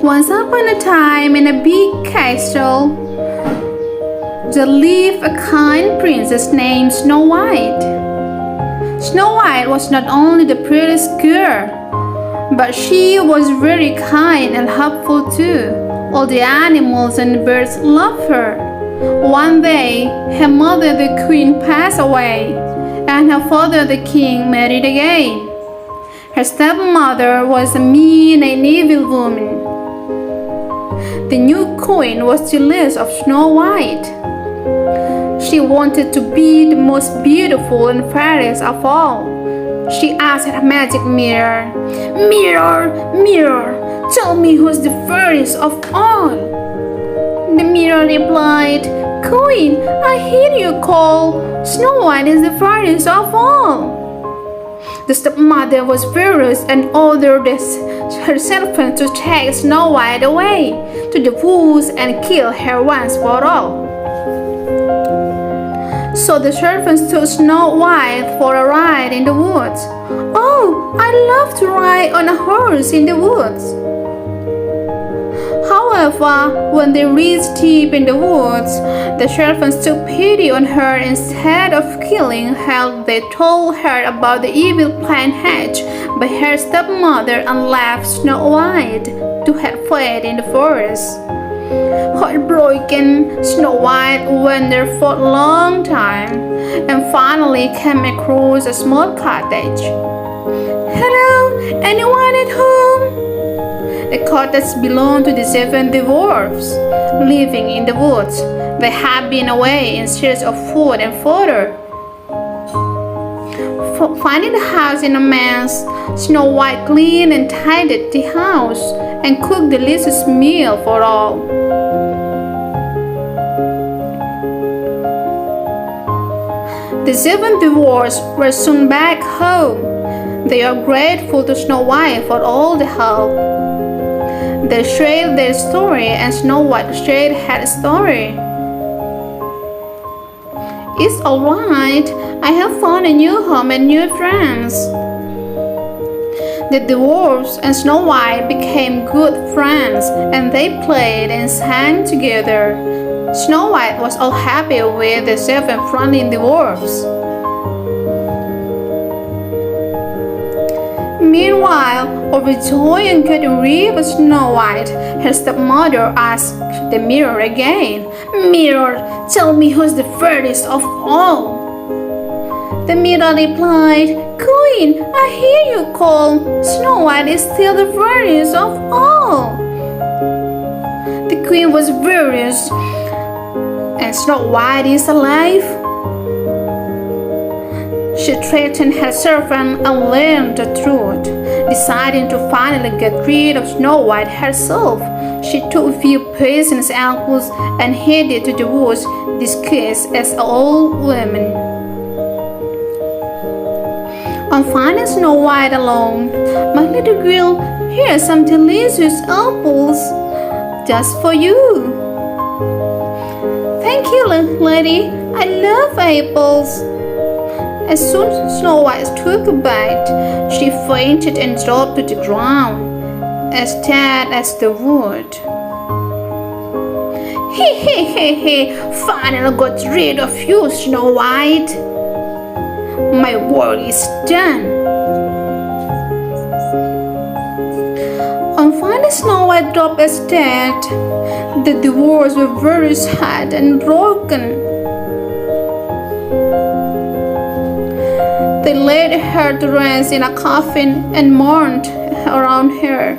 Once upon a time, in a big castle, there lived a kind princess named Snow White. Snow White was not only the prettiest girl, but she was very kind and helpful too. All the animals and birds loved her. One day, her mother, the queen, passed away, and her father, the king, married again. Her stepmother was a mean and evil woman. The new queen was jealous of Snow White. She wanted to be the most beautiful and fairest of all. She asked her magic mirror, "Mirror, mirror, tell me who's the fairest of all." The mirror replied, "Queen, I hear you call. Snow White is the fairest of all." The stepmother was furious and ordered her servant to take Snow White away to the woods and kill her once for all. So the servants took Snow White for a ride in the woods. "Oh, I love to ride on a horse in the woods." However, when they reached deep in the woods, the servants took pity on her. Instead of killing her, they told her about the evil plan hatched by her stepmother and left Snow White to have fate in the forest. Heartbroken, Snow White wandered for a long time and finally came across a small cottage. "Hello, anyone at home?" The cottage belonged to the 7 dwarfs living in the woods. They had been away in search of food and fodder. Finding the house in a mess, Snow White cleaned and tidied the house and cooked a delicious meal for all. The 7 dwarfs were soon back home. They are grateful to Snow White for all the help. They shared their story and Snow White shared her story. "It's alright, I have found a new home and new friends." The dwarfs and Snow White became good friends and they played and sang together. Snow White was all happy with the 7 friendly dwarfs. Meanwhile, overjoyed and getting rid of Snow White, her stepmother asked the mirror again, "Mirror, tell me who's the fairest of all." The mirror replied, "Queen, I hear you call. Snow White is still the fairest of all." The queen was furious. "And Snow White is alive?" She threatened her servant and learned the truth. Deciding to finally get rid of Snow White herself, she took a few poisonous apples and headed to the woods, disguised as an old woman. On finding Snow White alone, "My little girl, here are some delicious apples, just for you." "Thank you, lady. I love apples." As soon as Snow White took a bite, she fainted and dropped to the ground, as dead as the wood. "He, finally got rid of you, Snow White. My work is done." On finding Snow White dropped as dead, the dwarfs were very sad and broken. They laid her to rest in a coffin and mourned around her.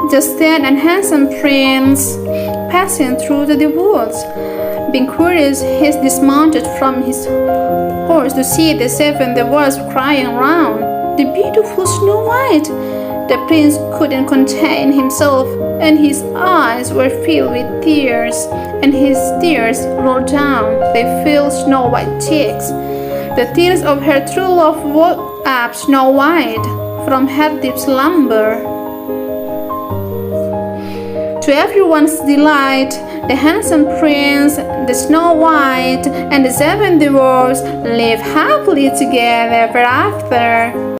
Just then, a handsome prince passing through the woods. Being curious, he dismounted from his horse to see the 7 dwarfs crying around the beautiful Snow White. The prince couldn't contain himself, and his eyes were filled with tears, and his tears rolled down. They filled Snow White's cheeks. The tears of her true love woke up Snow White from her deep slumber. To everyone's delight, the handsome prince, the Snow White, and the 7 dwarfs lived happily together ever after.